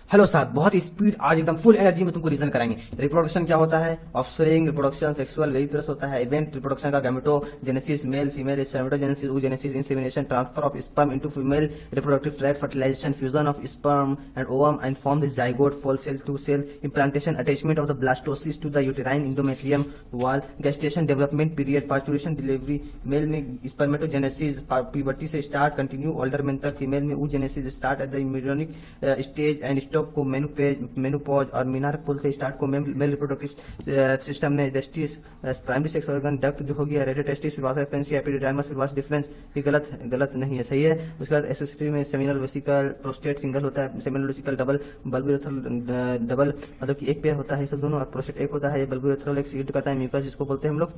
Hello साथ, बहुत speed आज एकदम फुल एनर्जी में तुमको रीजन कराएंगे। रिप्रोडक्शन क्या होता है, ऑफस्प्रिंग रिप्रोडक्शन, सेक्सुअल वेवी प्रोसेस होता है, इवेंट रिप्रोडक्शन का gametogenesis, male female spermatogenesis, oogenesis, insemination, transfer of sperm into female reproductive tract, fertilization, fusion of sperm and ovum and form the zygote, फोल cell to cell, implantation, attachment of the blastocyst to the uterine endometrium wall, gestation, development period, parturition, delivery, male में spermatogenesis puberty से start continue older men तक, female में oogenesis start at the embryonic stage and stop को menopause और मीनार बोलते हैं। Start को male reproductive system में testis, primary sex organ, duct जो हो गया, रेडियो टेस्टिस, वास रेफरेंस या एपिडिडाइमस वास डिफरेंस, ये गलत नहीं है, सही है। उसके बाद एसेसरी में सेमिनल वेसिकल, प्रोस्टेट सिंगल होता है, सेमिनल वेसिकल डबल, बल्बुरेथ्रल डबल, मतलब कि एक पेयर होता है, ये सब दोनों, और प्रोस्टेट एक होता है। ये बल्बुरेथ्रल एक सीड करता है, म्यूकस जिसको बोलते हैं हम लोग,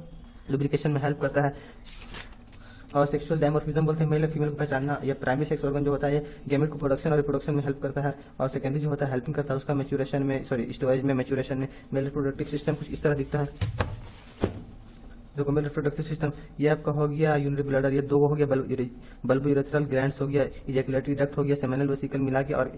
लुब्रिकेशन में हेल्प करता है। और सेक्सुअल डायमॉर्फिज्म बोलते हैं, मेल और फीमेल को पहचानना। ये प्राइमरी सेक्स ऑर्गन जो होता है, गेमेट को प्रोडक्शन और रिप्रोडक्शन में हेल्प करता है। और सेकेंडरी जो होता है हेल्पिंग करता है उसका मैच्योरेशन में, स्टोरेज में, मैच्योरेशन में। मेल रिप्रोडक्टिव सिस्टम कुछ इस तरह दिखता है। देखो, मेल रिप्रोडक्टिव सिस्टम ये आपका हो गया यूरिनरी ब्लैडर, ये दो हो गया बल्बुरेथ्रल ग्लैंड्स हो गया, इजैकुलेटरी डक्ट हो गया, सेमिनल वेसिकल मिला के और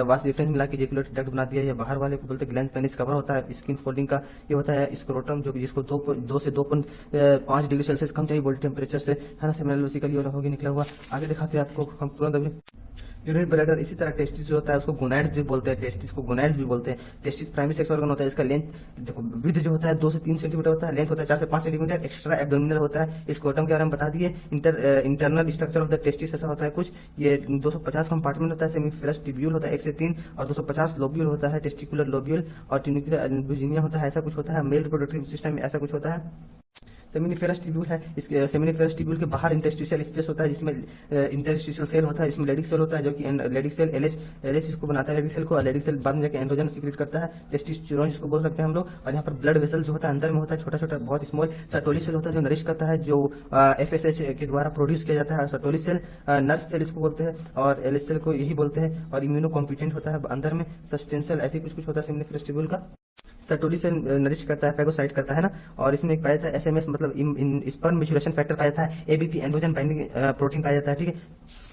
वास डिफरेंस मिला के इजैकुलेटरी डक्ट बना दिया। ये बाहर वाले को बोलते हैं ग्लैंड पेनिस कवर होता है, स्किन फोल्डिंग का ये होता है स्क्रोटम, जो जिसको 2 से 2.5 डिग्री सेल्सियस कम चाहिए बॉडी टेम्परेचर से, है ना। सेमिनल वेसिकल ये हो गया निकला हुआ। आगे दिखाते हैं आपको हम तुरंत अभी। यूरिनरी ब्लैडर इसी तरह टेस्टिस जो होता है उसको गोनाड्स भी बोलते हैं, टेस्टिस को गोनाड्स भी बोलते हैं। टेस्टिस प्राइमरी सेक्स ऑर्गन होता है, इसका लेंथ देखो, विड्थ जो होता है 2 से 3 सेंटीमीटर होता है, लेंथ होता है 4 से 5 सेंटीमीटर, एक्स्ट्रा एब्डोमिनल होता है। इस कोटम के बारे में बता दिए। Internal structure of the testis ऐसा होता है कुछ, ये 250 कंपार्टमेंट होता है, सेमीफेरस ट्यूब्यूल होता है 1 से 3, और 250 लोब्यूल होता है, टेस्टिकुलर लोब्यूल, और ट्यूनिकुलर एल्बुजिनिया होता है, ऐसा कुछ होता है। मेल रिप्रोडक्टिव सिस्टम में ऐसा कुछ होता है। सेमिनिफेरस ट्यूब्यूल है, इसके सेमिनिफेरस ट्यूब्यूल के बाहर इंटरस्टिशियल स्पेस होता है, जिसमें इंटरस्टिशियल सेल होता है, इसमें लेडिक सेल होता है, जो कि लेडिक सेल एलएच इसको बनाता है, लेडिक सेल को, और लेडिक सेल बाद में जाकर एंड्रोजन सीक्रेट करता है, टेस्टोस्टेरोन जिसको बोल सकते हैं हम लोग। और यहाँ पर ब्लड वेसल जो होता है अंदर में होता है, छोटा छोटा बहुत स्मॉल। सर्टोली सेल होता है जो नरिश करता है, जो एफएसएच के द्वारा प्रोड्यूस किया जाता है। सर्टोली सेल नर्स सेल इसको बोलते हैं, और एलएच सेल को यही बोलते हैं। और इम्यूनो कॉम्पिटेंट होता है अंदर में, सस्टेंशियल ऐसे कुछ होता है सेमिनिफेरस ट्यूब्यूल का। सर्टोली से नरिश करता है, फैगोसाइट करता है ना। और इसमें एक पाया जाता है एसएमएस, मतलब स्पर्म मैच्योरेशन फैक्टर पाया जाता है, एबीपी एंड्रोजन बाइंडिंग प्रोटीन पाया जाता है, ठीक है।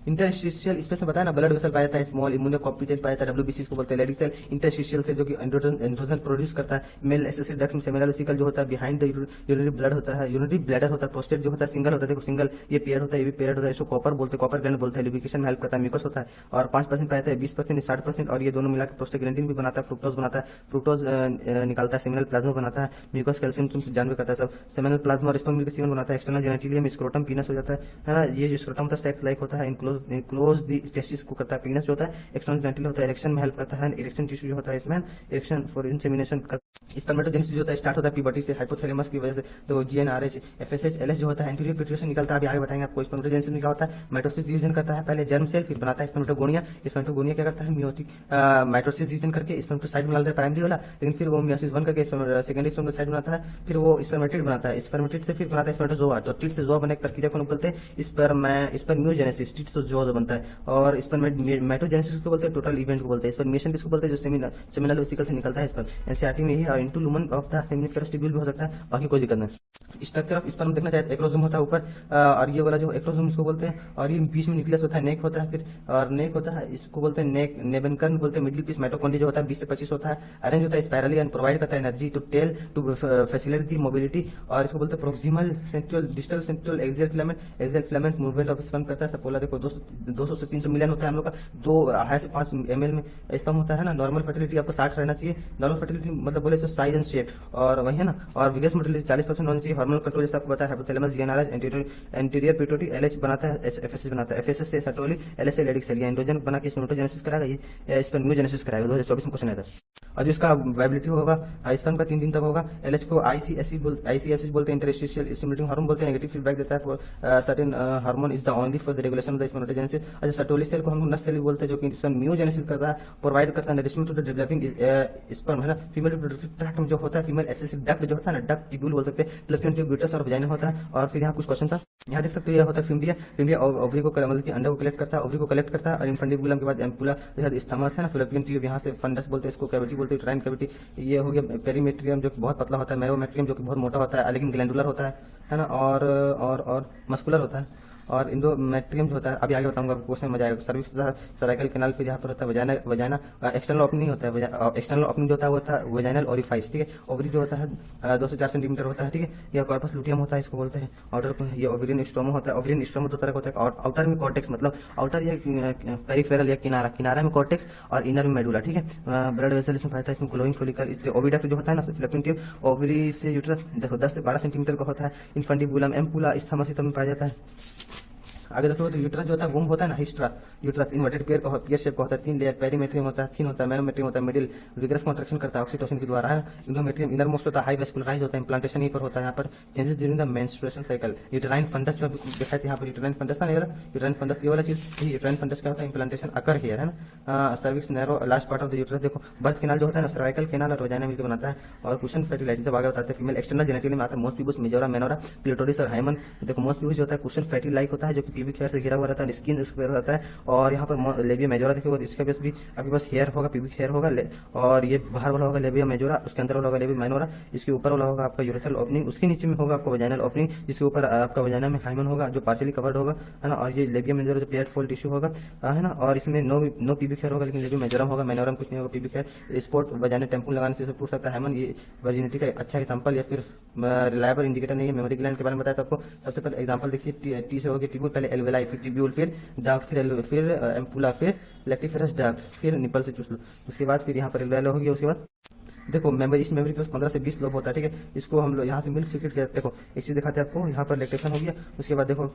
इंटरस्टिशियल स्पेस में बताया ना, ब्लड वेसल पाया जाता है, स्मॉल इम्यूनो कॉम्पिटेंट पाया जाता है, डब्ल्यूबीसी इसको बोलते हैं। लेडिक सेल इंटरस्टिशियल से जो कि एंड्रोजन प्रोड्यूस करता है। मेल एसेसिड डक्ट में सेमिनल वेसिकल जो होता है बिहाइंड द यूरिनरी ब्लड होता है, यूरिनरी ब्लैडर होता है। प्रोस्टेट जो होता है सिंगल होता है, देखो सिंगल, ये पेयर होता है, ये भी पेयर होता है, इसको कॉपर बोलते हैं, कॉपर ग्लैंड बोलते हैं, लुब्रिकेशन में हेल्प करता है, म्यूकस होता है। और 5% पाया जाता है, 20%, 60%, और ये दोनों मिला के प्रोस्टाग्लैंडिन भी बनाता है, फ्रुक्टोज बनाता है, फ्रुक्टोज निकालता है, सेमिनल प्लाज्मा बनाता है, म्यूकस कैल्शियम तुम जान भी करता है सब, सेमिनल प्लाज्मा और स्पर्म मिलकर सीमेन बनाता है। एक्सटर्नल जेनेटिलियम स्क्रोटम पीनस हो जाता है ना। ये जो स्क्रोटम होता है सेक्स लाइक होता है, इनक्लोज दी टेस्टिस को करता है, पीनस जो होता है एक्सटर्नल जेनिटल होता है, इरेक्शन में हेल्प करता है, इरेक्शन टिश्यू जो होता है इसमें इरेक्शन फॉर इंसेमिनेशन का। स्पर्मेटोजेनेसिस जो होता है स्टार्ट होता है प्यूबर्टी से, हाइपोथैलेमस की वजह से, तो जीएनआरएच एफएसएच एलएच जो होता है एंटीरियर पिट्यूटरी निकलता है, अभी आगे बताएंगे आपको। स्पर्मेटोजेनेसिस में क्या होता है, माइटोसिस डिवीजन करता है, पहले जर्म सेल, फिर बनाता है स्पर्मेटोगोनिया। स्पर्मेटोगोनिया क्या करता है, मियोटिक माइटोसिस डिवीजन करके स्पर्मेटोसाइट बना लेता है प्राइमरी वाला, लेकिन फिर वो मियोसिस 1 करके सेकेंडरी स्पर्मेटोसाइट बनाता है, फिर वो स्पर्मेटिड बनाता है, स्पर्मेटिड से फिर बनाता है स्पर्मेटोजोआ, तो टिड से जोआ बनने की प्रक्रिया को बोलते हैं स्पर्मियोजेनेसिस, टिड से जोआ बनता है। और स्पर्मेटोजेनेसिस को बोलते हैं, टोटल इवेंट को बोलते हैं। स्पर्मेशन किसको बोलते हैं, जो सेमिनल वेसिकल से निकलता है स्पर्म। एनसीईआरटी में यही, और into lumen of the seminiferous tubule भी हो सकता है, बाकी कोई दिक्कत नहीं। स्ट्रक्चर ऑफ स्पर्म देखना चाहे, एक्रोसोम होता है ऊपर, और ये वाला जो एक्रोसोम इसको बोलते हैं, और ये बीच में न्यूक्लियस होता है, नेक होता है, फिर और नेक होता है, इसको बोलते हैं नेक, नेबेनकर्न बोलते हैं। मिडिल पीस माइटोकॉन्ड्रिया जो होता है 20 से 25 होता है, अरेंज होता है स्पाइरली एंड प्रोवाइड करता है energy to tail to facilitate the mobility. और इसको बोलते हैं proximal central, distal central axial filament movement of sperm करता है। सपोला देखो 200 से 300 मिलियन होता है हम लोग का, 2 से 5 ml में स्पर्म होता है ना। नॉर्मल फर्टिलिटी आपको 60 रहना चाहिए, नॉर्मल फर्टिलिटी मतलब बोले तो साइज एंड शेप, और वही है ना। और विगस मोटिलिटी 40% होनी चाहिए। हार्मोनल कंट्रोल जैसे आपको पता है, hypothalamus GnRH anterior pituitary LH बनाता है, एफएसएच बनाता है, एफएसएच से सर्टोली, एलएच से लेडिक सेल, एंड्रोजन बना के स्पर्मेटोजेनेसिस कराएगा, ये स्पर्मियोजेनेसिस कराएगा। 2024 में क्वेश्चन आया था। और जो इसका वाइबिलिटी होगा स्पर्म का 3 दिन तक होगा। एलएच को आईसी एसिड बोलते हैं, इंटरस्टिशियल स्टिमुलेटिंग हार्मोन बोलते हैं, नेगेटिव फीडबैक देता है for certain hormone is the only for the regulation of the spermatogenesis. अच्छा, सर्टोली सेल को हम नर्स सेल बोलते हैं, जो कि म्यूजेनेसिस करता है, प्रोवाइड करता है nourishment to the developing sperm, है ना। फीमेल रिप्रोडक्टिव ट्रैक्ट में जो होता है, फीमेल एसेसिव डक्ट जो होता है ना, डक्ट ट्यूब्यूल बोल सकते हैं, फ्लोपियन ट्यूब, ब्यूटस और वजाइना होता है। और फिर यहाँ कुछ क्वेश्चन था, यहाँ देख सकते हो, यह होता है फिम्बिया ओवरी को, मतलब कि अंडा को कलेक्ट करता है, ओवरी को कलेक्ट करता है, और इनफंडिबुलम के बाद एम्पुला स्थमस है ना, फ्लोपियन ट्यूब, यहाँ से फंडस बोलते हैं इसको, कैविटी बोलते हैं, ट्राइन कैविटी। ये हो गया पेरीमेट्रियम जो कि बहुत पतला होता है, मेरोमेट्रियम जो कि बहुत मोटा होता है, लेकिन ग्लैंडुलर होता है ना। और मस्कुलर होता है। और इंडोमेट्रियम जो होता है अभी आगे बताऊंगा, क्वेश्चन में जाएगा। सर्विक्स सर्वाइकल कैनाल, फिर यहाँ पर होता है वजाना, वजाना एक्सटर्नल ओपनिंग होता है, एक्सटर्नल ओपनिंग जो होता है वो होता है वजाइनल ओरिफाइस, ठीक है। ओवरी जो होता है 2 से 4 सेंटीमीटर होता है, ठीक है। यह कॉर्पस लुटियम होता है, इसको बोलते हैं। आउटर ये ओवेरियन स्ट्रोमा होता है। ओवेरियन स्ट्रोमा दो तरह का होता है, आउटर में कॉर्टेक्स मतलब आउटर या पेरिफेरल या किनारा, किनारा में कॉर्टेक्स और इनर में मेडुला, ठीक है। ब्लड वेसल इसमें पाता है, इसमें ग्लोइंग फोलिकल, ओविडक्ट जो होता है ना फिलेक्टिंग ट्यूब, ओवरी से यूट्रस देखो 10 से 12 सेंटीमीटर का होता है। इन्फेंटिबुलम एम्पुला स्थमस में पाया जाता है। आगे देखो तो यूट्रस जो होता है वुम्ब होता है ना, हिस्ट्रा यूट्रस इन्वर्टेड पेयर का पेयर शेप का होता है, 3 लेयर, पेरीमेट्रियम होता है, थिन होता है, मेनोमेट्रियम होता है, मिडिल विग्रस कॉन्ट्रैक्शन करता है ऑक्सीटोसिन के द्वारा, है। इंडोमेट्रियम इनर मोस्ट होता है, हाई वेस्कुलराइज होता है, इम्प्लांटेशन यहीं पर होता है। यहाँ पर changes during the menstruation cycle. Uterine fundus जो दिखाई थे यहाँ पर, यूटेराइन फंडस था नहीं, यूटेराइन फंडस ये वाला चीज, यूटेराइन फंडस क्या होता है, इम्प्लांटेशन अकर हियर, है ना। Cervix narrow last part of the uterus, देखो बर्थ कैनाल जो होता है ना सर्वाइकल कैनाल और वजाइना मिलकर बनाता है। और कुशन फैटी जब आगे बताते हैं फीमेल एक्सटर्नल जेनिटल में आता है, मोस्ट पीबस मेजोरा मेनोरा क्लिटोरिस और हाइमन। देखो मोस्ट पीबस जो होता है कुशन फैटी लाइक होता है, जो कि पीबिक हेयर से घिरा हुआ रहता है, स्किन उस पर रहता है। और यहाँ पर लेबिया मेजोरा देखिए, इसका बेस भी आपके पास हेयर होगा, पीबिक हेयर होगा, और ये बाहर वाला होगा लेबिया मेजोरा, उसके अंदर वाला होगा लेबिया माइनोरा, इसके ऊपर वाला होगा आपका यूरेथ्रल ओपनिंग, उसके नीचे में होगा आपका वजाइनल ओपनिंग, जिसके ऊपर आपका वजाइना में हाइमन होगा जो पार्शियली कवर्ड होगा, है ना। और ये लेबिया मेजोरा जो पेयर्ड फोल्ड टिश्यू होगा, है ना। और इसमें नो पीबिक हेयर होगा, लेकिन लेबिया मेजोरम होगा, माइनोरम कुछ नहीं होगा, पीबिक हेयर। स्पॉट वजाइना टेम्पल लगाने से पूछ सकता है हाइमन, ये वर्जिनिटी का अच्छा एग्जांपल या फिर रिलायबल इंडिकेटर नहीं है। मेमोरी ग्लैंड के बारे में बताया था आपको। सबसे पहले एग्जांपल देखिए, टी से होगी टिब्यूल, पहले एल्वेलाई, फिर टिब्यूल, फिर डार्क, फिर एम्पुला, फिर लेक्टिफेरस डार्क, फिर निपल से चूस लो। उसके बाद फिर यहाँ पर एल्वेलाई होगी। उसके बाद देखो मेमोरी, इस मेमोरी के पास 15 से 20 लोब होता है, ठीक है। इसको हम लोग यहाँ से मिल्क सीक्रेट किया, देखो एक चीज दिखाते हैं आपको, यहाँ पर लैक्टेशन हो गया। उसके बाद देखो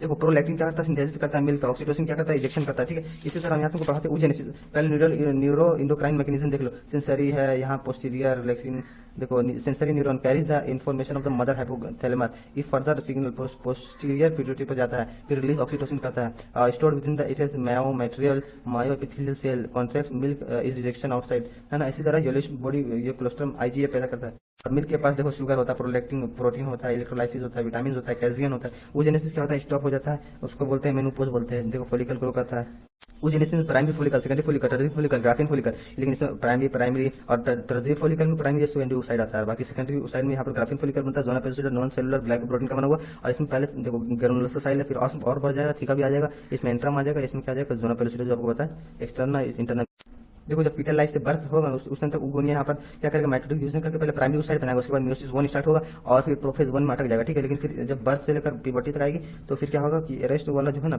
प्रोलैक्टिन क्या करता है, सिंथेसिस करता है मिल्क का, ऑक्सीटोसिन क्या करता है, इजेक्शन करता है, ठीक है। इसी तरह हम यहाँ तुमको पढ़ाते हैं ऊजेनेसिस। पहले न्यूरो इंडोक्राइन मैकेनिज्म देख लो, सेंसरी है यहाँ, पोस्टीरियर रिलैक्सिन, देखो sensory neuron carries the information of the mother hypothalamus, ई फर्दर सिग्नल पोस्टीरियर पिट्यूटरी पर जाता है, फिर रिलीज ऑक्सीटोसिन करता है, stored within the it is myo material, myo epithelial cell, contract milk is ejection outside, है ना। इसी तरह येलोइश बॉडी ये कोलेस्ट्रॉल आईजीए पैदा करता है। और मिल्क के पास देखो शुगर होता है, प्रोलैक्टिन प्रोटीन होता है, इलेक्ट्रोलाइसिस होता है, विटामिन होता है, कैल्शियम होता है। ऊजेनेसिस क्या होता है, स्टॉप हो जाता है, उसको बोलते हैं मेनोपॉज बोलते हैं। देखो फॉलिकल ग्रो करता है। ऊजेनेसिस में primary follicle, secondary follicle, tertiary follicle, graphene follicle, लेकिन इसमें प्राइमरी और टर्शियरी फॉलिकल में प्राइमरी सेकेंडरी ओसाइड आता है, बाकी सेकेंडरी ओसाइड में यहाँ पर ग्राफिन फॉलिकल बनता है, जोना पेरिसोइडल नॉन सेलुलर ग्लाइकोप्रोटीन का बना हुआ। और इसमें पहले देखो ग्रेनुलोसा साइल है, फिर और बढ़ जाएगा, थीका भी आ जाएगा, इसमें एंट्रम आ जाएगा, इसमें क्या आ जाएगा जोना पेरिसोइडल, जो आपको पता है एक्सटर्नल इंटरनल। देखो जब फीटल लाइफ से बर्थ होगा उस टाइम तक उगोनिया यहाँ पर क्या करेगा, माइटोटिक डिवीजन करके पहले प्राइमरी ओसाइड बनाएगा, उसके बाद म्योसिस 1 स्टार्ट होगा और फिर प्रोफेज 1 में अटक जाएगा, ठीक है। लेकिन फिर जब बर्थ से लेकर प्यूबर्टी तक आएगी तो फिर क्या होगा कि रेस्ट वाला जो है ना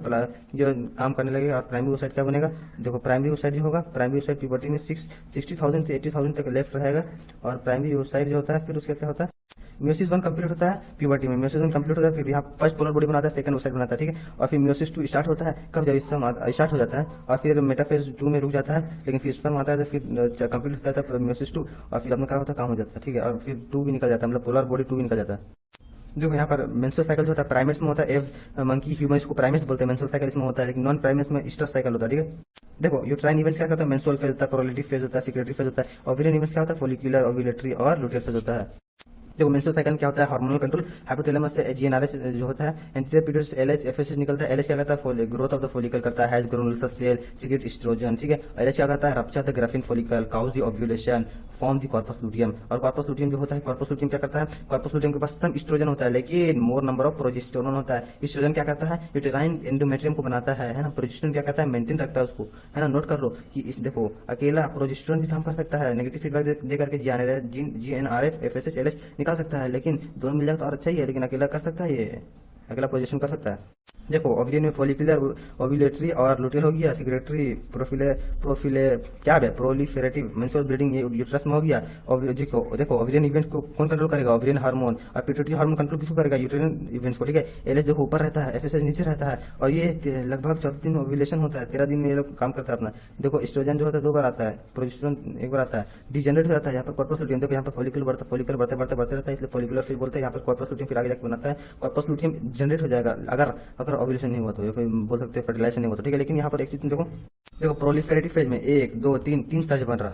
जो काम करने लगेगा, और प्राइमरी ओसाइड क्या बनेगा, देखो प्राइमरी ओसाइड जो होगा, प्राइमरी ओसाइड प्यूबर्टी में 60,000 से 80,000 तक लेफ्ट रहेगा। और प्राइमरी ओसाइड जो होता है फिर उसका क्या होता है, म्योसिस 1 कंप्लीट होता है प्यूबर्टी में, म्योसिस 1 कंप्लीट होता है, फिर यहाँ फर्स्ट पोलर बॉडी बनाता है, सेकंड ओसाइड बनाता है, ठीक है। और फिर म्योसिस 2 स्टार्ट होता है, कब, जब स्टार्ट हो जाता है, और फिर मेटाफेज 2 में रुक जाता है, लेकिन फिर स्पर्म आता है तो फिर कंप्लीट हो जाता है म्योसिस 2, और फिर अपना क्या होता है, काम हो जाता है, ठीक है। और फिर 2 भी निकल जाता है, मतलब पोलर बॉडी 2 भी निकल जाता है। देखो यहाँ पर मेंस्ट्रुअल साइकिल जो होता है प्राइमेट्स में होता है, एव्स मंकी ह्यूमन इसको प्राइमेट्स बोलते हैं, मेंस्ट्रुअल साइकिल इसमें होता है, लेकिन नॉन प्राइमेट्स में स्ट्रेस साइकिल होता है, ठीक है। देखो यूट्राइन इवेंट्स क्या करता है, मेंस्ट्रुअल फेज होता है, प्रोलेटिव फेज होता है, सिक्रेटरी फेज होता है। ओवेरियन इवेंट्स क्या होता है, फोलिकुलर, ओव्यूलेटरी और लुटियल फेज होता है। देखो मेंस्ट्रुअल साइकिल क्या होता है, हार्मोनल कंट्रोल, हाइपोथैलेमस से जीएनआरएच जो होता है, एंटीरियर पीरियड से एलएच एफएसएच निकलता है। एलएच क्या करता है, ग्रोथ ऑफ द फोलिकल करता है, ग्रेनुलोसा सेल, सीक्रेट एस्ट्रोजन, ठीक है। एलएच क्या करता है, rupture the Graafian follicle, cause the ovulation, form the corpus luteum. और कॉर्पस लुटियम जो होता है, कॉर्पस लुटियम क्या करता है, कॉर्पस लुटियम के पास सम एस्ट्रोजन होता है, लेकिन मोर नंबर ऑफ प्रोजेस्टेरोन होता है। एस्ट्रोजन क्या करता है, यूटेराइन एंडोमेट्रियम को बनाता है ना। प्रोजेस्टेरोन क्या करता है, मेंटेन रखता है उसको, है ना। नोट कर लो कि देखो अकेला प्रोजेस्टेरोन भी काम कर सकता है, नेगेटिव फीडबैक दे करके जीएनआरएफ एफएसएच एलएच निकाल सकता है, लेकिन दोनों मिल जाए तो और अच्छा ही है, लेकिन अकेला कर सकता है, ये अकेला पोजीशन कर सकता है। देखो ओवरियन में फोलिकुलर, ओव्यूलेटरी और लुटियल हो गया, सिक्रेटरी, प्रोफिले क्या है, प्रोलिफेरेटिव मेंस्ट्रुअल ब्लीडिंग ये यूट्रस में हो गया। और देखो ओवरियन इवेंट को कौन कंट्रोल करेगा, ओवरियन हार्मोन, और पिट्यूटरी हार्मोन कंट्रोल किसको करेगा, यूट्रिन इवेंट्स को, ठीक है। एलएच देखो ऊपर रहता है, एफएसएच नीचे रहता है, और ये लगभग 14 दिन ओव्यूलेशन होता है, 13 दिन में ये लोग काम करता है अपना। देखो एस्ट्रोजन जो होता है 2 बार आता है, प्रोजेस्टेरोन 1 बार आता है, डिजेनरेट हो जाता है यहाँ पर कॉर्पस लुटियम। देखो यहाँ पर फॉलिकल बढ़ता है, फॉलिकल बढ़ते बढ़ते बढ़ते रहता है, इसलिए फॉलिकुलर फिर बोलते हैं। यहाँ पर कॉर्पस लुटियम फिर आगे जाकर बनाता है, कॉर्पस लुटियम जनरेट हो जाएगा अगर ओव्यूलेशन नहीं हुआ तो, बोल सकते हैं फर्टिलाइजेशन नहीं हुआ तो, ठीक है। लेकिन यहाँ पर एक चीज देखो प्रोलिफेरेटिव फेज में 1 2 3 सर्ज बन रहा।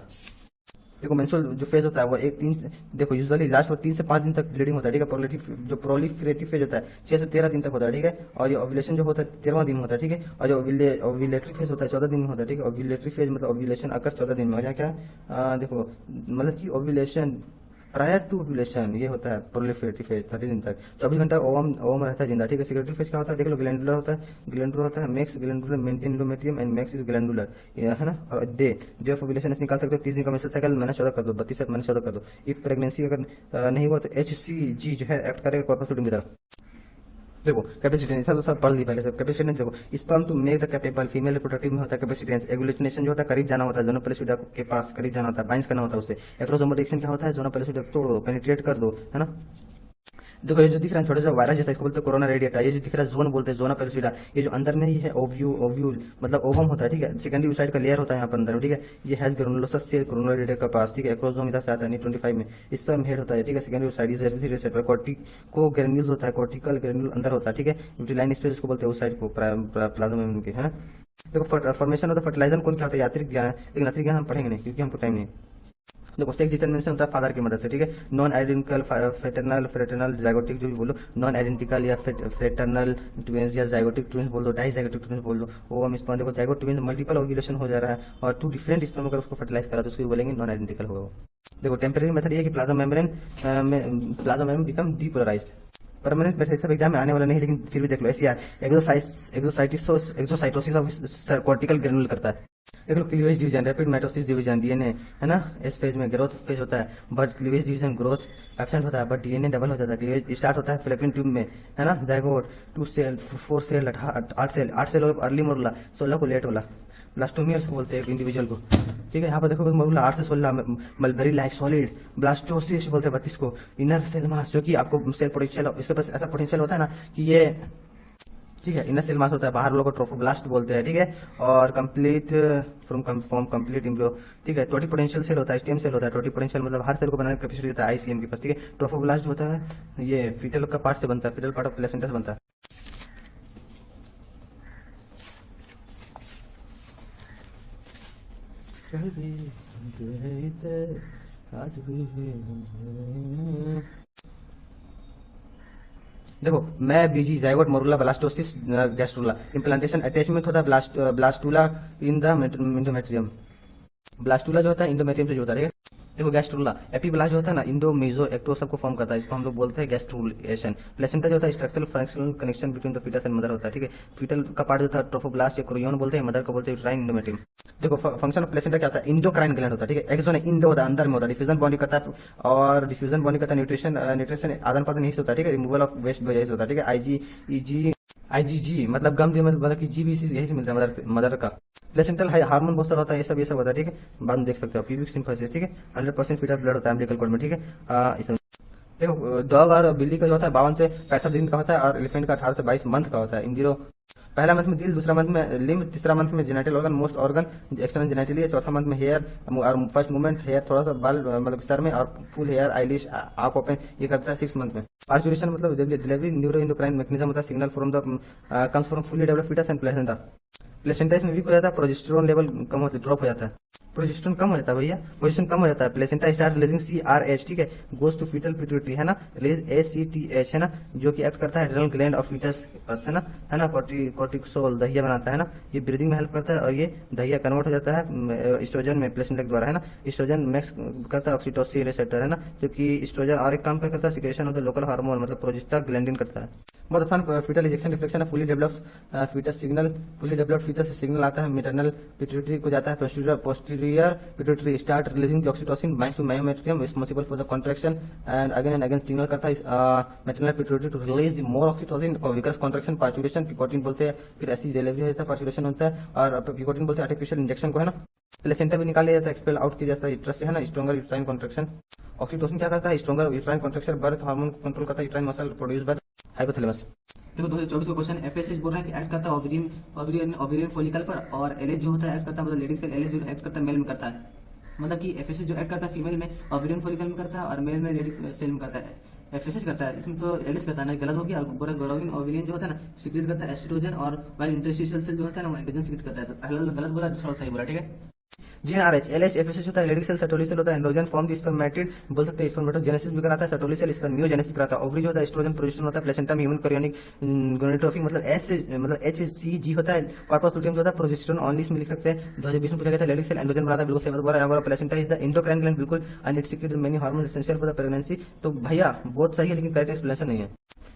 देखो मेंस्ट्रुअल जो फेज होता है वो 1-3 देखो यूजुअली लास्ट 3 से 5 दिन तक ब्लीडिंग होता है, ठीक है। जो प्रोलिफेरेटिव फेज होता है 6 से 13 दिन तक होता है, ठीक है। और ये ओव्यूलेशन जो होता है 13वां दिन में होता है, ठीक है। और जो ओव्यूलेटरी फेज होता है 14 दिन में होता है, ठीक है। ओव्यूलेटरी फेज मतलब ओव्यूलेशन अकर 14 दिन में हो जाए क्या, देखो मतलब कि ओव्यूलेशन प्रायर टू ओव्यूलेशन ये होता है प्रोलिफेरेटिव फेज 30 दिन तक, 24 घंटा ओवम ओवम रहता है जिंदा, ठीक है। सिक्रेटरी फेज क्या होता है देख लो, ग्लैंडुलर होता है, ग्लैंडुलर होता है, max glandular maintain endometrium and max is glandular, है ना। और डे ऑफ ओव्यूलेशन निकाल सकते हो 30 दिन का मेंस्ट्रुअल साइकिल -14 कर दो, 32 से -14 कर दो। इफ प्रेगनेंसी अगर नहीं हुआ तो HCG जो है एक्ट करेगा कॉर्पस लूटियम की तरह। देखो कैपेसिटेंस सब पढ़ ली पहले सब। कैपेसिटेंस देखो, sperm to make the capable, female reproductive में होता है कैपेसिटेंस। एगुलेशनेशन जो होता है करीब जाना होता है, जोनो पेलिसिडा के पास करीब जाना होता है, बाइंस करना होता है उससे। एक्रोसोमोटिक्शन क्या होता है, जोनो पेलिसिडा तोड़ दो, पेनिट्रेट कर दो, है ना। देखो ये जो दिख रहा है छोटा सा वायरस जैसा, इसको बोलते हैं कोरोना रेडिएटा। ये जो दिख रहा है जोन बोलते हैं, जोना पेलिसिडा। ये जो अंदर में ही है ओव्यूल मतलब ओवम होता है, ठीक है। सेकेंडरी साइड का लेयर होता है यहाँ पर अंदर में, ठीक है। ये हैज ग्रेनुलोसस सेल कोरोना रेडिएटा के पास, ठीक है। एक्रोसोम इधर से आता है 25 में। स्पर्म हेड होता है, ठीक है। Secondary side is receptor, cortico granules होता है, कॉर्टिकल ग्रेन्यूल अंदर होता है, ठीक है। यूटिलाइन स्पेस इसको बोलते हैं उस साइड को, प्लाज्मा मेम्ब्रेन के, है ना। देखो फॉर्मेशन होता है फर्टिलाइजर कौन क्या होता है, यात्रिक ज्ञान है, लेकिन यात्रिक ज्ञान हम पढ़ेंगे नहीं क्योंकि हमको टाइम नहीं। देखो सेक्स डिटरमिनेशन होता है फादर की मदद से, ठीक है। नॉन आइडेंटिकल फ्रेटर्नल जाइगोटिक जो भी बोलो, नॉन आइडेंटिकल या फ्रेटर्नल ट्विंस या जाइगोटिक ट्विंस बोल दो, डाई जाइगोटिक ट्विंस बोल दो, वो हम स्पर्म। देखो जाइगोट ट्विंस मल्टीपल ओव्यूलेशन हो जा रहा है और 2 डिफरेंट स्पर्म अगर उसको फर्टिलाइज करा तो उसको बोलेंगे नॉन आइडेंटिकल होगा वो। देखो टेम्परेरी मेथड ये कि plasma membrane become depolarized. Permanent method सब एग्जाम में आने वाला नहीं, लेकिन फिर भी देख लो SCR exocytosis of cortical granule करता है। देख लो cleavage division, rapid mitosis division, DNA, है ना। इस फेज में ग्रोथ फेज होता है, but cleavage division growth absent होता है, बट DNA डबल हो जाता है। क्लीवेज स्टार्ट होता है फैलोपियन ट्यूब में, है ना। Zygote 2 cell 4 cell 8 cell early morula, 16 को लेट वाला। ब्लास्टोमियर्स को बोलते हैं एक इंडिविजुअल को, ठीक है। यहाँ पर देखो मोरुला 8 से 16, मलबेरी लाइक सॉलिड। ब्लास्टोसिस बोलते हैं 32 को। इनर सेल मास जो कि आपको सेल पोटेंशियल, इसके पास ऐसा पोटेंशियल होता है ना कि ये, ठीक है। इनर सेल मास होता है, बाहर लोगों को ट्रोफोब्लास्ट बोलते हैं, ठीक है। और कंप्लीट फॉर्म कंप्लीट इम्ब्रियो, ठीक है। टोटी पोटेंशियल सेल होता है, स्टेम सेल होता है। टोटी पोटेंशियल मतलब हर सेल को बनाने की कैपेसिटी होता है ICM के पास, ठीक है। ट्रोफोब्लास्ट जो होता है ये फीटल का पार्ट से बनता है, फीटल पार्ट ऑफ प्लेसेंटा से बनता है। देखो मैं बीजी zygote morula blastocyst gastrula. Implantation attachment होता है blastula in the endometrium. Blastula जो होता है इंडोमेट्रियम से जो होता है, ठीक है। देखो गैस्ट्रुला एपीब्लास्ट जो होता है ना, इंडो मेजो एक्टो सबको फॉर्म करता है, इसको हम लोग बोलते हैं गैस्ट्रुलेशन। प्लेसेंटा जो होता है structural functional connection between the foetus and mother होता है, ठीक है। फीटल का पार्ट जो था ट्रोफोब्लास्ट या क्रोयोन बोलते हैं, मदर को बोलते हैं यूट्राइन इंडोमेट्रियम। देखो फंक्शन ऑफ प्लेसेंटा क्या होता है, इंडोक्राइन ग्लैंड होता है, ठीक है। एक्सोन इंडो होता है अंदर में होता है, डिफ्यूजन बॉडी करता है, और डिफ्यूजन बॉडी करता है न्यूट्रिशन आदान प्रदान यही से होता है, ठीक है। रिमूवल ऑफ वेस्ट वजह से होता है, ठीक है। IgG मतलब गम मतलब कि GBC यही से मिलता है मदर का। प्लेसेंटल हार्मोन बहुत सारा होता है, ये सब होता है, ठीक है। बाद में देख सकते हो प्यूबिक सिम्फसिस, ठीक है। 100% फीटल ब्लड होता है अम्बिलिकल कॉर्ड में, ठीक है। देखो डॉग और बिल्ली का जो होता है 52 से 65 दिन का होता है, और एलिफेंट का 18 से 22 मंथ का होता है। इन जीरो पहला मंथ में दिल, दूसरा मंथ में लिम्ब, तीसरा मंथ में genital organ, most organ external genitalia, चौथा मंथ में हेयर और फर्स्ट मूवमेंट हेयर थोड़ा सा बाल मतलब सर में, और फुल हेयर आईलिश आंख ओपन ये करता है 6 मंथ में। पार्चुरेशन मतलब डिलीवरी न्यूरो इंडोक्राइन मैकेनिज्म होता है, signal from the comes from fully developed foetus and placenta. Placenta इसमें वीक हो जाता है, प्रोजेस्टेरोन लेवल कम होता है, ड्रॉप हो जाता है, प्रोजेस्टेरोन कम हो जाता है भैया, पोजीशन कम हो जाता है। प्लेसेंटा स्टार्ट रिलीजिंग CRH, ठीक है, गोज टू फीटल पिट्यूटरी, है ना। रिलीज ACTH, है ना, जो कि एक्ट करता है एड्रेनल ग्लैंड ऑफ फीटस पास, है ना। कॉर्टिसोल दहिया बनाता है ना, ये ब्रीदिंग में हेल्प करता है, और ये दहिया कन्वर्ट हो जाता है एस्ट्रोजन में प्लेसेंटा के द्वारा, है ना। एस्ट्रोजन मैक्स करता है ऑक्सीटोसिन रिसेप्टर, है ना, जो कि एस्ट्रोजन और एक काम करता है secretion of the local hormone मतलब प्रोजेस्टाग्लैंडिन करता है। बहुत आसान फीटल इजेक्शन रिफ्लेक्शन है, फुली डेवलप्ड फीटस सिग्नल आता है मेटरनल पिट्यूटरी को जाता है, posterior pituitary start releasing oxytocin binds to myometrium responsible for the contraction and again signal करता है maternal pituitary to release the more oxytocin, vigorous contraction, parturition, पिकोटिन बोलते हैं। फिर ऐसी डिलीवरी होता है, पार्चुरेशन होता है, और पिकोटिन बोलते हैं आर्टिफिशियल इंजेक्शन को, है ना। प्लेसेंटा भी निकाल लिया जाता है, एक्सपेल आउट किया जाता है यूट्रस से, है ना। स्ट्रॉन्गर यूट्राइन कॉन्ट्रैक्शन, ऑक्सीटोसिन क्या करता है, stronger uterine contraction birth hormone control करता है, uterine muscle produce by hypothalamus. देखो 2024 का क्वेश्चन FSH बोल रहा है कि एक्ट करता है ओवेरियन फॉलिकल पर, और LH जो होता है एक्ट करता है मतलब लेडीज सेल, LH जो एक्ट करता है मेल में करता है, मतलब कि FSH जो एक्ट करता है फीमेल में ओवेरियन फॉलिकल में करता है, और मेल में लेडीज सेल में करता है। FSH करता है, इसमें तो LH करता है ना, गलत हो गया। और गोरोविन ओवेरियन जो होता है ना सीक्रेट करता है एस्ट्रोजन, और वाइल इंटरस्टिशियल सेल जो होता है ना वो एंड्रोजन सीक्रेट करता है। तो पहला गलत बोला, दूसरा सही बोला, ठीक है। जीएनआरएच एलएच एफएसएच होता है, लेडिक सेल सर्टोली सेल होता है, एंड्रोजन फॉर्म द स्पर्मेटिड बोल सकते हैं, स्पर्मेटोजेनेसिस भी कराता है, सर्टोली सेल स्पर्मियोजेनेसिस कराता है, ओवरी जो होता है एस्ट्रोजन प्रोजेस्टेरोन होता है, प्लेसेंटा में ह्यूमन करियोनिक गोनेटोट्रोफिक मतलब एच सी जी होता है, कॉर्पस लुटियम जो होता है प्रोजेस्टेरोन ऑनली इसमें लिख सकते हैं। 2020 में पूछा गया था लेडिक सेल एंड्रोजन बनाता है, बिल्कुल सही बात बोल रहा है। हमारा placenta is the endocrine gland बिल्कुल, and it secretes many hormone essential for the pregnancy. तो भैया बहुत सही है लेकिन करेक्ट एक्सप्लेनेशन नहीं है।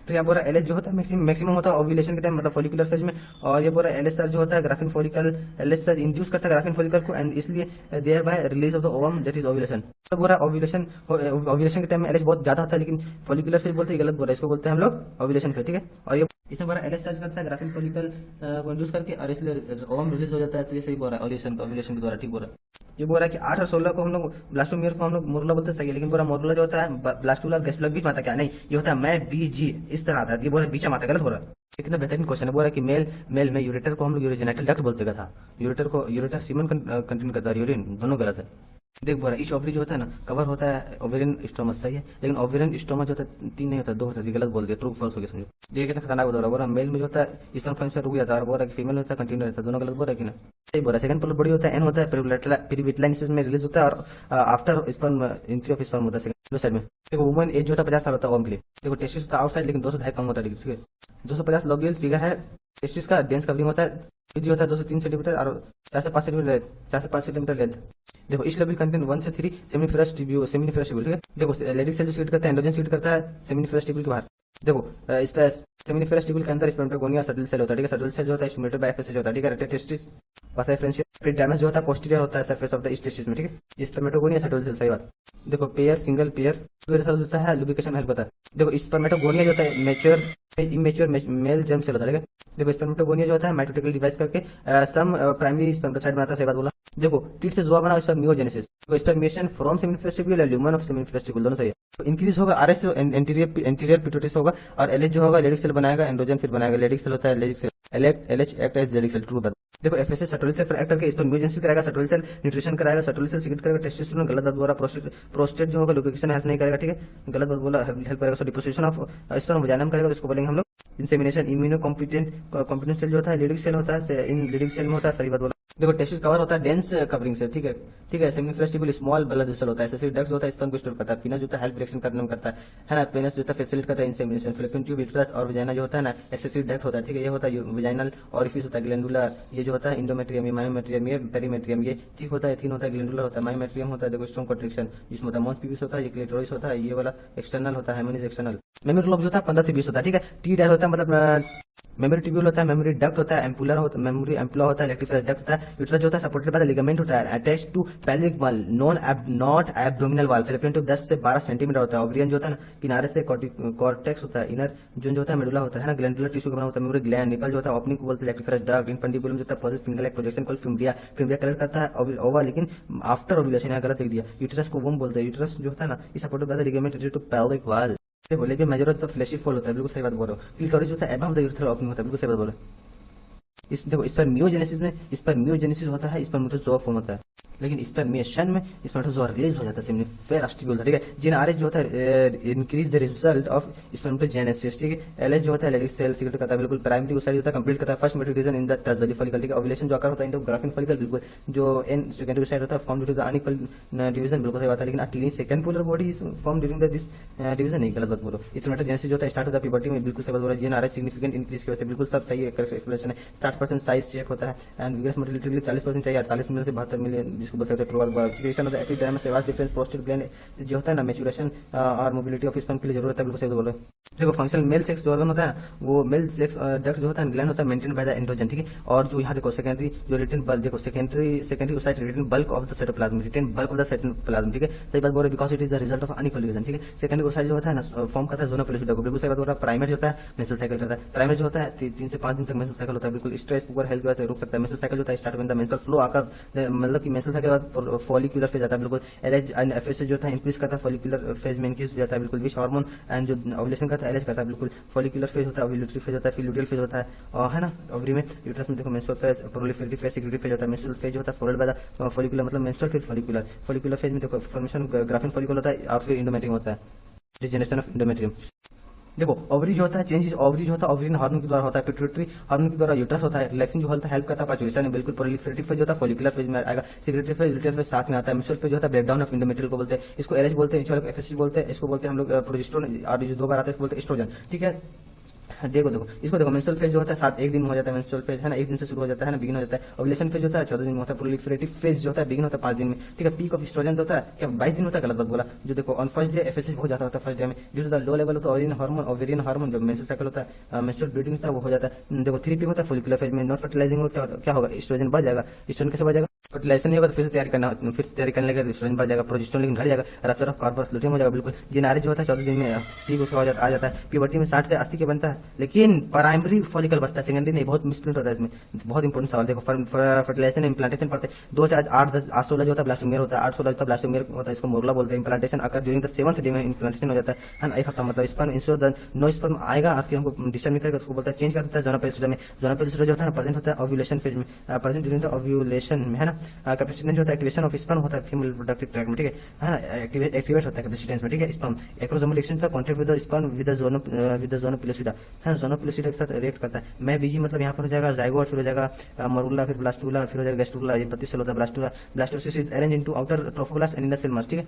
तो यहाँ बोला एलएच जो होता है मैक्सिमम होता है ओव्यूलेशन के टाइम मतलब फोलिकुलर फेज में, और ये बोला एलएसआर जो होता है ग्राफिन फोलिकल, एलएसआर इंड्यूस करता है ग्राफिन फोलिकल को एंड इसलिए thereby release of the ovum that is ovulation. तो बोला ओव्यूलेशन के टाइम में एलएच बहुत ज्यादा होता है, लेकिन फोलिकुलर फेज बोलते हैं गलत बोला, इसको बोलते हैं हम लोग ओव्यूलेशन फेज, ठीक है। और ये इसमें बोला एलएच सर्च करता है ग्राफिन फोलिकल को इंड्यूस करके और इसलिए ओवम रिलीज हो जाता है, तो ये सही बोल रहा है ओव्यूलेशन के द्वारा, ठीक बोल रहा है। ये बोल रहा है कि 8 और 16 को हम लोग ब्लास्टोमियर को हम लोग मोरुला बोलते सही है, लेकिन बोला मोरुला जो होता है ब्लास्टुला और गैस्ट्रुला बीच में आता क्या नहीं, ये होता है मैं बी जी इस तरह आता है, ये बोला बीच में आता है, गलत हो रहा है। कितना बेहतरीन क्वेश्चन है। बोल रहा है कि मेल में यूरेटर को हम लोग यूरोजेनिटल डक्ट बोलते था, यूरेटर सीमन कंटेन करता है, यूरिन दोनों गलत है। देख बोला ईच ओवरी जो होता है ना कवर होता है ओवेरियन स्टोमस, सही है, लेकिन ओवेरियन स्टोमस जो होता है 3 नहीं होता 2 होता है, गलत बोल दिया, ट्रू फॉल्स हो गया समझो। देखिए कितना खतरनाक बोल रहा है। बोला मेल में जो होता है ईस्टर्न फंक्शन रुक जाता है, और बोल रहा है कि फीमेल में होता है कंटिन्यू रहता है, दोनों गलत बोल रहा है कि ना, सही बोल रहा है। सेकंड पोलर बॉडी होता है एन होता है, पेरिविटलाइन में रिलीज होता है और after sperm entry of sperm होता है सेकंड साइड में। देखो वुमन एज जो होता है 50 साल होता है ओम के लिए। देखो टेस्टिस होता है आउटसाइड, लेकिन 200 कम होता है, ठीक है 250 लॉगियल फिगर है। टेस्टिस का डेंस कवरिंग होता है, जो होता है 203 सेंटीमीटर और 4 से 5 सेंटीमीटर लेंथ। देखो इस लेवल कंटेंट 1 से 3 सेमिनिफेरस ट्यूब्यूल, ठीक है। देखो लेडिक सेल जो सीड करता है एंड्रोजन सीड करता है सेमिनिफेरस ट्यूब्यूल के बाहर। देखो इस पे सेमिनिफेरस ट्यूब्यूल के अंदर स्पर्मेटोगोनिया सटल सेल होता है, ठीक है, सटल सेल जो होता है स्टिमुलेटेड बाय एफएसएच होता है, ठीक है। टेस्टिस पासा फ्रेंशियल फिर डैमेज जो होता है पोस्टीरियर होता है सरफेस ऑफ द टेस्टिस में, ठीक है। स्पर्मेटोगोनिया सटल सेल, सही बात। देखो पेयर सिंगल पेयर होता है, लुब्रिकेशन हेल्प होता है। देखो स्पर्मेटोगोनिया जो होता है mature immature male germ cell होता है, ठीक है। देखो स्पर्मेटोगोनिया जो होता है माइटोटिकल डिवाइस करके सम प्राइमरी स्पर्मेटोसाइट बनाता है, सही बात बोला। देखो टीट से जुआ बना स्पर्मियोजेनेसिस, तो स्पर्मेशन फ्रॉम सेमिनिफेरस ट्यूब्यूल या ल्यूमन ऑफ सेमिनिफेरस ट्यूब्यूल, दोनों सही है। तो इंक्रीज होगा आरएस एंटीरियर पिट्यूटरी होगा, और एलएच जो होगा लेडिक सेल बनाएगा, एंड्रोजन फिर बनाएगा, लेडिक सेल होता है Leydig cell, LH act as Leydig cell, true बात। देखो एफएसएच सर्टोली सेल पर एक्ट करके स्पर्मियोजेनेसिस कराएगा, सर्टोली सेल न्यूट्रिशन कराएगा, सर्टोली सेल सीक्रेट करेगा टेस्टोस्टेरोन, गलत बात बोला। प्रोस्टेट जो होगा लुब्रिकेशन हेल्प नहीं करेगा, ठीक है, गलत बात बोला, हेल्प करेगा। सो डिपोजिशन ऑफ स्पर्म वजाइनम करेगा, तो इसको बोलेंगे हम लोग इंसेमिनेशन। इम्यूनो कॉम्पिटेंट सेल जो होता है लेडिक सेल होता है, इन लेडिक सेल में होता है, सही बात बोला। देखो टेस्टिस कवर होता है डेंस कवरिंग से, ठीक है। Seminiferous tubule small blood vessel होता है, एसेसरी डक्ट होता है स्पर्म को स्टोर करता है। पीनस जो होता है हेल्प रिएक्शन करने में करता है ना। पेनिस जो होता है फैसिलिटेट करता है इंसेमिनेशन। फैलोपियन ट्यूब यूट्रस और वजाइना जो होता है ना एसेसरी डक्ट होता है, ठीक है, ये होता है वजाइनल ऑरिफिस होता है। ग्लैंडुला ये जो होता है इंडोमेट्रियम, ये मायोमेट्रियम, ये पेरीमेट्रियम, ये थिक होता है, थिन होता है, ग्लैंडुलर होता है, मायोमेट्रियम होता है। देखो स्ट्रॉन्ग कंट्रिक्शन जिसमें होता है मॉन्स पीविस होता है, ये क्लिटोरिस होता है, ये वाला एक्सटर्नल होता है, हेमोनिस एक्सटर्नल। मेमोरी लोब जो होता है 15 से 20 होता है, ठीक है। टी डैश होता है मतलब मेमोरी ट्यूब्यूल होता है, मेमोरी डक्ट होता है, एम्पुलर होता है, मेमोरी एम्पुला होता है, इलेक्ट्रिफाइड डक्ट होता है। यूट्रस जो होता है सपोर्टेड बाय द लिगामेंट होता है attached to pelvic wall not abdominal wall. Fallopian tube 10 से 12 सेंटीमीटर होता है। ओवरियन जो होता है ना किनारे से कॉर्टेक्स होता है, इनर जोन जो होता है मेडुला होता है ना, ग्लैंडुलर टिश्यू का बना होता है। मेमोरी ग्लैंड निपल जो होता है ओपनिंग को बोलते हैं इलेक्ट्रिफाइड डक्ट। इनफंडिबुलम जो होता है positive finger like projection called fimbriae collect करता है ओवा, लेकिन आफ्टर ओव्यूलेशन, यहाँ गलत लिख दिया। यूट्रस को वोम बोलते हैं। यूट्रस जो होता है ना is supported by the ligament to pelvic wall. देखो लेकिन मेजर होता है फ्लैशी फोल्ड होता है, बिल्कुल सही बात बोल रहे हो। क्लिटोरिस जो होता है अबव द यूरेथ्रल ओपनिंग होता है, बिल्कुल सही बात बोल रहे हो। इस देखो स्पर्मियोजेनेसिस होता है, स्पर्मेटोजोआ फॉर्म होता है, लेकिन स्पर्मिएशन में स्पर्मेटोजोआ रिलीज हो जाता है सेमिनिफेरस ट्यूब्यूल, ठीक है। जीएनआरएच जो होता है increase the result of spermatogenesis, ठीक है। एलएच जो होता है लेडिक सेल सीक्रेट करता है, बिल्कुल प्राइमरी साइड होता है कंप्लीट करता है first metric division in the tertiary follicle, ठीक है। ओव्यूलेशन जो आकर होता है इन द ग्राफिन फॉलिकल, बिल्कुल जो एन सेकेंडरी साइड होता है form due to the unequal division, बिल्कुल सही बात है। लेकिन अकेली second polar body is form during the this division, नहीं गलत बात बोलो। स्पर्मेटोजेनेसिस जो होता है स्टार्ट होता है प्यूबर्टी में, बिल्कुल सही बात बोला। जीएनआरएच सिग्निफिकेंट इंक्रीज की वजह से, बिल्कुल सब सही है, करेक्ट एक्सप्लेनेशन है। 60% साइज शेप होता है एंड विगरस मोटिलिटी के लिए 40% चाहिए, 48 मिलियन से 72 मिलियन, जिसको बोल सकते हैं ट्रू बात। सिक्रेशन ऑफ द एपिडर्मिस सेवास डिफरेंस प्रोस्टेट ग्लैंड जो होता है ना मैच्योरेशन और मोबिलिटी ऑफ स्पर्म के लिए जरूरत है, बिल्कुल सही बोल रहे हैं। देखो फंक्शनल मेल सेक्स जो ऑर्गन होता है वो मेल सेक्स डक्ट जो होता है ग्लैंड होता है मेंटेन बाय द एंड्रोजन, ठीक है। और जो यहाँ देखो सेकेंडरी जो रिटेन बल्क, देखो secondary site retain bulk of the cytoplasm, retain bulk of the cytoplasm, ठीक है, सही बात बोल रहे, because it is the result of unequal division, ठीक है। सेकेंडरी साइट जो होता है ना फॉर्म करता है जोनल पेलिस, बिल्कुल सही बात बोल रहा है। प्राइमरी जो होता है मेंस्ट्रुअल साइकिल करता है, प्राइमरी जो होता है 3 से 5 दिन तक मेंस्ट्रुअल साइकिल होता है, बिल्कुल स्ट्रेस पुअर हेल्थ की वजह से रुक सकता है। मेंस्ट्रुअल साइकिल होता है start when the menstrual flow आकाश, मतलब कि मेंस्ट्रुअल साइकिल के बाद फॉलिकुलर फेज आता है, बिल्कुल एफएसएच जो था इंक्रीज करता है फॉलिकुलर फेज में इंक्रीज हो जाता है, बिल्कुल विच हार्मोन एंड जो ओव्यूलेशन का था एलएच करता है, बिल्कुल फॉलिकुलर फेज होता है, ओव्यूलेटरी फेज होता है, फिर लुटियल फेज होता है, और है ना ओवरी में। यूट्रस में देखो menstrual phase, proliferative phase, secretary phase होता है। मेंस्ट्रुअल फेज होता है फॉलोड बाय द फॉलिकुलर, मतलब मेंस्ट्रुअल फिर फॉलिकुलर फेज में देखो फॉर्मेशन ग्राफिन फॉलिकल होता है और फिर इंडोमेट्रियम होता है, रिजेनरेशन ऑफ इंडोमेट्रियम। देखो ओवरी जो होता है चेंज ओवरी जो होता है ओवरिन हार्मोन के द्वारा होता है, पिट्यूटरी हार्मोन के द्वारा यूट्रस होता है, रिलैक्सिंग जो होता है हेल्प करता है पार्चुरेशन में बिल्कुल, प्रोलिफरेटिव फेज होता है फॉलिकुलर फेज में आएगा, सेक्रेटरी फेज लुटियल फेज साथ में आता है, मेंस्ट्रुअल फेज होता है ब्रेकडाउन ऑफ इंडोमेट्रियल को बोलते हैं, इसको एलएच बोलते हैं, एफएसएच बोलते हैं, इसको बोलते हैं हम लोग प्रोजेस्टेरोन, और जो 2 बार आता है इसको बोलते हैं एस्ट्रोजन, ठीक है। देखो देखो इसको देखो, मेंस्ट्रुअल फेज जो होता है 1 दिन में हो जाता है, मेंस्ट्रुअल फेज है ना 1 दिन से शुरू हो जाता है ना, बिगिन हो जाता है, ओव्यूलेशन फेज होता है 14 दिन में होता है, प्रोलिफरेटिव फेज जो होता है बिगिन होता है 5 दिन में, ठीक है। पीक ऑफ एस्ट्रोजन होता है क्या 22 दिन होता है, गलत बात बोला, जो देखो ऑन फर्स्ट डे एफएसएच बहुत ज्यादा होता है फर्स्ट डे में, due to the low level of ovarian hormone जो मेंस्ट्रुअल साइकिल होता है, मेंस्ट्रुअल ब्लीडिंग होता है वो हो जाता है। देखो 3 पीक होता है फॉलिकुलर फेज में, नॉट फर्टिलाइजिंग होता है, क्या होगा एस्ट्रोजन बढ़ जाएगा, एस्ट्रोजन कैसे बढ़ जाएगा, फर्टिलाइजेशन नहीं होगा तो फिर से तैयारी करना, फिर से तैयारी करने लगे एस्ट्रोजन बढ़ जाएगा, प्रोजेस्टेरोन लेकिन घट जाएगा, रप्चर ऑफ कार्पस लुटियम हो जाएगा बिल्कुल, जीएनआरए जो होता है 14 दिन में पीक उसका आ जाता है, प्यूबर्टी में 60 से 80 के बनता है, लेकिन प्राइमरी फॉलिकल बचता है, सेकेंडरी नहीं, बहुत मिसप्रिंट होता है इसमें, बहुत इंपॉर्टेंट सवाल। देखो फर्टिलाइजेशन इम्प्लांटेशन पढ़ते 2 4 8 10 8 16 जो होता है ब्लास्टोमेयर होता है, 8 16 होता है ब्लास्टोमेयर होता है, इसको मोरला बोलते हैं। Implantation occur during the 7th day में इम्प्लांटेशन हो जाता है ना, 1 हफ्ता मतलब sperm ensure the no sperm आएगा और फिर हमको डिस्टर्ब नहीं करेगा, उसको बोलता है चेंज कर देता है जोना पेरिस्टम में, जोना पेरिस्टम जो होता है ना प्रेजेंट होता है ओव्यूलेशन फेज में, प्रेजेंट ड्यूरिंग द ओव्यूलेशन में है ना, कैपेसिटेंस जो होता है एक्टिवेशन ऑफ स्पर्म होता है फीमेल रिप्रोडक्टिव ट्रैक्ट में, ठीक है ना, एक्टिवेट होता है कैपेसिटेंस में, ठीक है। स्पर्म एक्रोसोमल एक्सचेंज का contact with the sperm with the जोनो पिलोसिडा है ना, जोनो पिलोसिडा के साथ रिएक्ट करता है, मैं बीजी मतलब यहाँ पर हो जाएगा जाइगोट, फिर हो जाएगा मरुला, फिर ब्लास्टुला, फिर हो जाएगा गैस्ट्रुला, ये 32 सेल होता है blastula, blastocyst is arrange into outer trophoblast and inner cell mass, ठीक है।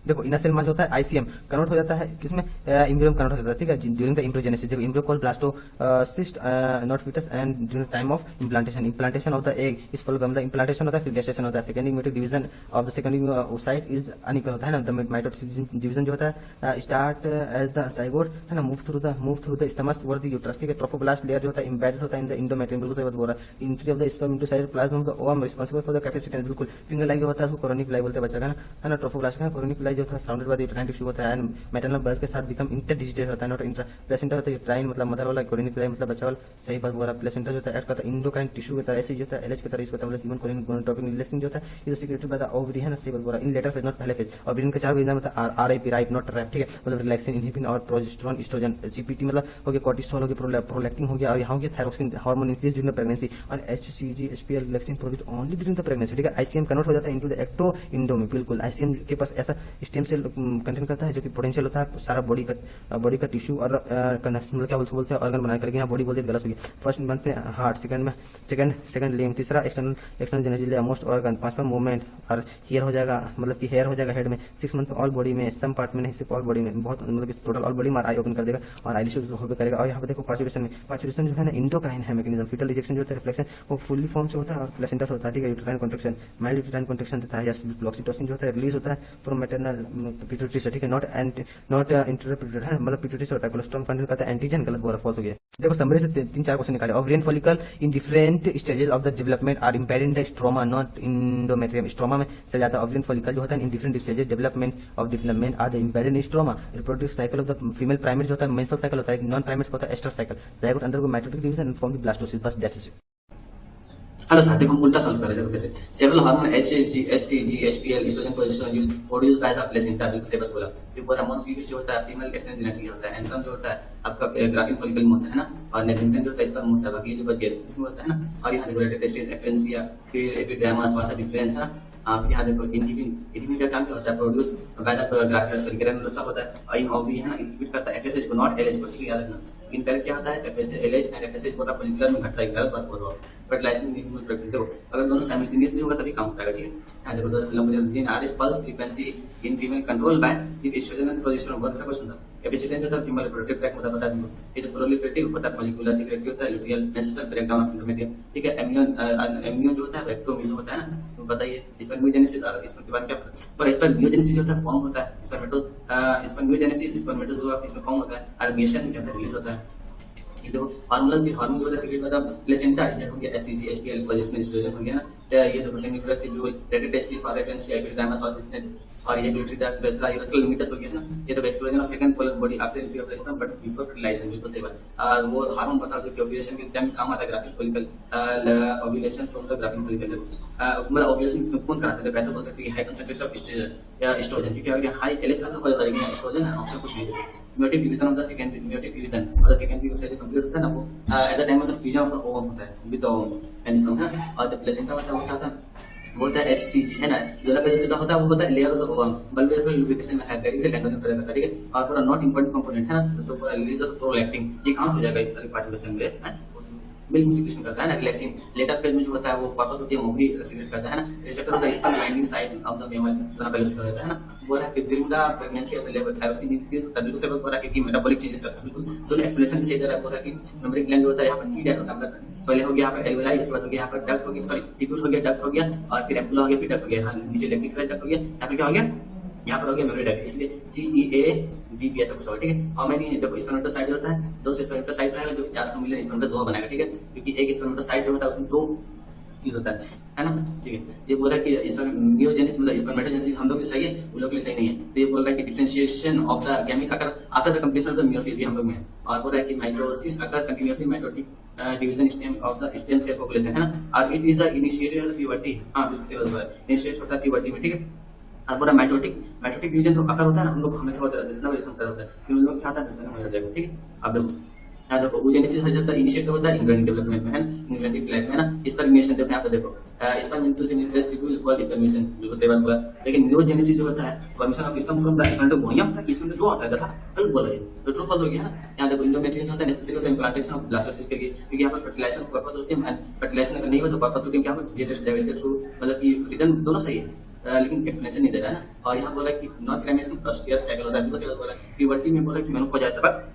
देखो इनर सेल मास होता है आईसीएम कन्वर्ट हो जाता है किसमें, एम्ब्रियो में कन्वर्ट हो जाता है, ठीक है, ड्यूरिंग द एम्ब्रियोजेनेसिस। देखो embryo called blastocyst not foetus and during time of implantation of the egg is followed by the implantation होता है, फिर गेस्टेशन होता है, secondary metric division of the secondary site is unequal होता है ना, the mitosis division जो होता है स्टार्ट एज द जाइगोट है ना, move through the stomach toward the uterus, ठीक है। ट्रोफोब्लास्ट लेयर जो होता है एम्बेडेड होता है इन द इंडोमेट्रियम, बिल्कुल सही बात बोल रहा है, entry of the sperm into cytoplasm of the ovum responsible for the capacitance, बिल्कुल। फिंगर लाइक जो होता है उसको कोरोनिक लाई बोलते हैं बच्चा का है ना, ट्रोफोब्लास्ट का कोरोनिक लाई जो होता है surrounded by the uterine tissue होता है, मैटरनल बर्थ के साथ बिकम इंटरडिजिटेड होता है, नॉट इंट्रा प्लेसेंटा होता है, यूट्राइन मतलब मदर वाला, कोरोनिक लाई मतलब बच्चा वाला, सही बात बोल रहा है। प्लेसेंटा जो होता है ऐड करता है इंडोक्राइन टिश्यू की तरह, ऐसे जो होता है एलएच की तरह, इसको होता है मतलब ह्यूमन कोरोनिक गोनाटोपिक रिलीजिंग जो होता है is secreted by the ovary है ना, सही बात बोल रहा है, इन लेटर फेज नॉट पहले फेज। और ब्रेन के 4 विजन मतलब आरआईपी राइट नॉट रैप, ठीक है, मतलब रिलैक्सिन इनहिबिन और प्रोजेस्टेरोन एस्ट्रोजन, जीपीटी मतलब हो गया, कोर्टिसोल हो गया, प्रोलैक्टिन हो गया, और यहाँ हो गया thyroxine hormone increase during the pregnancy, और HCG HPL relaxin produce only during the pregnancy, ठीक है। आईसीएम कन्वर्ट हो जाता है इनटू द एक्टो इंडोमी, बिल्कुल। आईसीएम के पास ऐसा स्टेम सेल कंटेंट करता है जो कि पोटेंशियल होता है सारा बॉडी का टिश्यू और मतलब क्या बोलते हैं ऑर्गन बना करके, यहाँ बॉडी बोलते गलत हो गया। फर्स्ट मंथ में हार्ट, सेकंड लिम्फ, तीसरा एक्सटर्नल जेनिटल मोस्ट ऑर्गन, 5वां मूवमेंट और हेयर हो जाएगा, मतलब कि हेयर हो जाएगा हेड में। 6 मंथ में ऑल बॉडी में, सम पार्ट में नहीं, सिर्फ ऑल बॉडी में, बहुत मतलब टोटल ऑल बॉडी में आई ओपन कर देगा और आईलिश होकर करेगा। और यहाँ पे देखो पार्चुरेशन जो है ना इंडोक्राइन है मैकेनिज्म, फीटल रिजेक्शन जो होता है रिफ्लेक्शन वो फुल्ली फॉर्म से होता है और प्लेसेंटा से होता है, ठीक है। Uterine contraction, mild uterine contraction देता है, ऑक्सीटोसिन जो होता है रिलीज होता है फ्रॉम मैटरनल पिट्यूटरी से, ठीक है, नॉट इंटरप्रिटेड है, मतलब पिट्यूटरी से होता है। कोलेस्ट्रॉल कंटेंट करता है एंटीजन, गलत बोला, फॉल्स हो गया। देखो समरी से 3-4 क्वेश्चन निकाले। Ovarian follicle in different stages of the development are impaired in the stroma not endometrium, stroma में चल जाता है। ओवेरियन फॉलिकल जो होता है in different stages development are the impaired in stroma. Reproductive cycle of the female primate जो होता है मेंस्ट्रुअल साइकिल होता है, नॉन प्राइमेट्स होता है oestrous cycle. Zygote undergo mitotic division and form the blastocyst, बस दैट्स इट। हेलो साथ हम उल्टा सॉल्व कर रहे थे कैसे। Several hormone HSG, SCG, HPL, oestrogen progesterone produce by the placenta, बिल्कुल सही बात बोला। ऊपर अमोन्स बीबी जो होता है फीमेल एक्सटेंस जेनेटिक होता है, एंथ्रम जो होता है आपका ग्राफिन फॉलिकल में होता है ना, और नेफिंटन जो होता है स्पर्म होता है, बाकी जो बच गया इसमें होता है ना। और यहाँ रेगुलेटेड टेस्टिस एफरेंसिया, फिर एपिडर्मस वासा डिफरेंस है ना। आप यहाँ देखो इनहिबिन का काम क्या होता है, produce by the graphic cell granular सब होता है, और इन ओबी है ना इनहिबिट करता है एफएसएच को, नॉट एलएच को, ठीक है, याद रखना। इनकरेक्ट क्या होता है, एफएसएच एलएच एंड एफएसएच पूरा फॉलिकुलर में घटता है, गलत बात बोल रहा हूं। फर्टिलाइजिंग निगमल प्रक्रिया देखो अगर दोनों साइमल्टेनियसली होगा तभी काम होगा, ठीक है। यहाँ देखो दोस्तों लंबे RH pulse frequency in female control by the estrogen and progesterone, बहुत अच्छा क्वेश्चन था। कैपेसिटेंस होता है फीमेल रिप्रोडक्टिव ट्रैक्ट होता है, बता दूं। ये जो प्रोलिफरेटिव होता है फॉलिकुलर, सेक्रेटरी होता है luteal, menstrual breakdown of endometrium, ठीक है। एम्नियन जो होता है एक्टोमीजो होता है ना, तो बताइए स्पर्मियोजेनेसिस और इसके बाद क्या पर स्पर्मियोजेनेसिस जो होता है फॉर्म होता है, स्पर्मियोजेनेसिस स्पर्मेटोजोआ इसमें फॉर्म होता है, और मिएशन क्या होता है रिलीज होता है। ये देखो हार्मोनल हार्मोन जो होता है सीक्रेट मतलब प्लेसेंटा ये हो गया, एससीजी, एचपीएल, प्रोजेस्टेरोन, एस्ट्रोजन हो गया ना। ये देखो seminiferous tubule, rete testis for reference, epididymis for different, और ये ग्लूटेड यूरेथ्रल लिमिटस हो गया ना। ये तो explosion of second polar body after entry of the sperm but before fertilization, बिल्कुल सही बात। वो हार्मोन बताओ जो कि ओव्यूलेशन के टाइम काम आता है, graphic follicle ovulation from the graphic follicle, मतलब ओव्यूलेशन कौन कराते हैं, पैसा बोल सकते हैं हाई कंसंट्रेशन ऑफ एस्ट्रोजन, क्योंकि अगर हाई एलएच हो जाता है, लेकिन एस्ट्रोजन है ऑप्शन कुछ नहीं है। Meiotic division of the second meiotic division और द सेकंड डिवीजन जो कंप्लीट होता है ना, वो at the time of the fusion of the ovum होता है विद द ओवम एंड है। और द प्लेसेंटा होता है वो क्या होता है बोलता है HCG है ना, जो का होता है वो होता है layer of bulb vessel lubrication में है, रेडिकल एंडोजन प्रोडक्ट है, ठीक है। और पूरा नॉट इंपॉर्टेंट कंपोनेंट है ना, तो पूरा रिलीज ऑफ प्रोलैक्टिन, ये कहां से हो जाएगा अगले 5 क्वेश्चन में है, मिल्क सिक्रेशन करता है ना, रिलैक्सिंग। लेटर फेज में जो होता है वो कॉर्पस होती है मूवी सिक्रेट करता है ना, receptor of the sperm binding site of the mammal दोनों पहले से होता है ना। बोल रहा है कि during the pregnancy at the level thyroxine increase तभी से बोल रहा है कि मेटाबॉलिक चेंजेस करता है, बिल्कुल दोनों एक्सप्लेनेशन भी सही दे रहा है। बोल रहा है कि मेमोरी ग्लैंड होता है यहाँ पर कीडेट होता है, मतलब पहले हो गया यहाँ पर एल्वेलाई, उसके बाद हो गया यहाँ पर डक्ट हो गया, सॉरी टिब्यूल हो गया, डक्ट हो गया, और फिर एम्पुला हो गया, फिर डक्ट हो गया, हाँ नीचे लेक्टिफाइड डक्ट हो गया, यहाँ पर क्या हो गया, यहाँ पर हो गया मेमोरी डक्ट, इसलिए CEADP ऐसा कुछ होगा, ठीक है। और मैंने देखो स्पर्मेटोसाइट होता है, 2 स्पर्मेटोसाइट रहेगा जो 400 मिलियन स्पर्मेटोजोआ बनाएगा, ठीक है, क्योंकि एक स्पर्मेटोसाइट जो होता है उसमें 2 चीज होता है ना, ठीक है। ये बोल रहा है कि इसमें नियोजेनिस मतलब स्पर्मेटोजेनेसिस हम लोग भी सही है, उन लोग के लिए सही नहीं है। तो ये बोल रहा है कि डिफरेंशिएशन ऑफ द गैमेट अगर after the completion of the meiosis, ये हम लोग में है। और बोल रहा है कि माइटोसिस अगर continuously mitotic division stem of the stem cell population है ना, और it is the initiated of puberty, हां बिल्कुल सही बात है, इनिशिएट होता है प्यूबर्टी में, ठीक है। और पूरा माइटोटिक डिवीजन तो अगर होता है ना, हम लोग हमें थोड़ा देर जितना बड़ी संख्या होता है कि उन लोग क्या था हो जाता है, ठीक है। अब देखो यहाँ देखो oogenesis हो जाता है, इनिशिएट होता है इम्ब्रियोनिक डेवलपमेंट में है ना, इम्ब्रियोनिक लाइफ में ना, स्पर्मेशन देखो यहाँ पे देखो स्पर्म इनटू सेमीफेस टिब्यूल इक्वल स्पर्मेशन, बिल्कुल सही बात बोला। लेकिन नियोजेनेसिस जो होता है formation of sperm from the spermatogonium होता है, इसमें जो होता है था गलत बोला है, तो ट्रू फॉल्स हो गया ना। यहाँ देखो इंडोमेट्रियम होता है नेसेसरी होता है इम्प्लांटेशन ऑफ ब्लास्टोसिस्ट के लिए, क्योंकि यहाँ पर फर्टिलाइजेशन पर्पस होती है, फर्टिलाइजेशन अगर नहीं हो तो पर्पस होती है क्या हो जेनेरेट हो जाएगा, इसके थ्रू मतलब कि रीजन दोनों सही है, लेकिन एक्सप्लेनेशन नहीं दे रहा है ना। और यहाँ बोला कि नॉन प्राइमेशन ऑस्टियस साइकिल होता है, बिल्कुल सही बात बोला। प्यूबर्टी में बोला कि मेनोपॉज हो जाता है,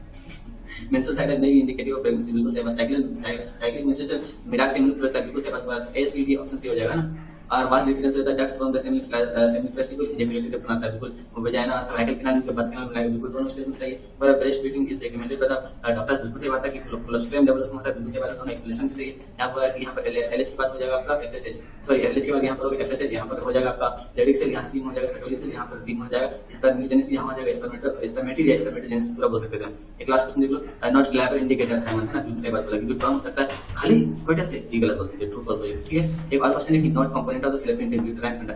मेंस्ट्रुअल साइकिल नहीं इंडिकेटिव ऑफ प्रेगनेंसी, बिल्कुल सही बात। साइक्लिक मेंस्ट्रुएशन मिराक से मिनट होता है, बिल्कुल सही बात बोला। ACD ऑप्शन सी हो जाएगा ना। और वास्ट डिफरेंस होता है डक्ट फ्रॉम द सेमिफ्लेस्टिक इजैकुलेटेड बनाता है, बिल्कुल वजाइना सर्वाइकल कैनाल के बर्थ कैनाल बनाएगा, बिल्कुल दोनों स्टेटमेंट सही है। पर breast feeding is recommended by the doctor, बिल्कुल सही बात है कि कोलेस्ट्रॉल डेवलप होता है, बिल्कुल सही बात है, दोनों एक्सप्लेनेशन भी सही है। यहाँ पर LH की बात हो जाएगा आपका FSH, सॉरी LH के बाद यहाँ पर होगा FSH, यहाँ पर हो जाएगा आपका लेडिक सेल, यहाँ C हो जाएगा सर्कुलर सेल, यहाँ पर B हो जाएगा स्पर्मेटोजेनेसिस, यहाँ हो जाएगा स्पर्मेटिड या स्पर्मेटोजेनेसिस पूरा बोल सकते हैं। एक लास्ट क्वेश्चन देख लो, नॉट रिलायबल इंडिकेटर है ना, बिल्कुल सही बात बोला कि टर्म हो सकता है खाली कोटा से, ये गलत बोलते हैं, ट्रू फॉल्स हो जाएगा, ठीक है। एक और क्वेश्चन है कि not component of the filament uterine फंडा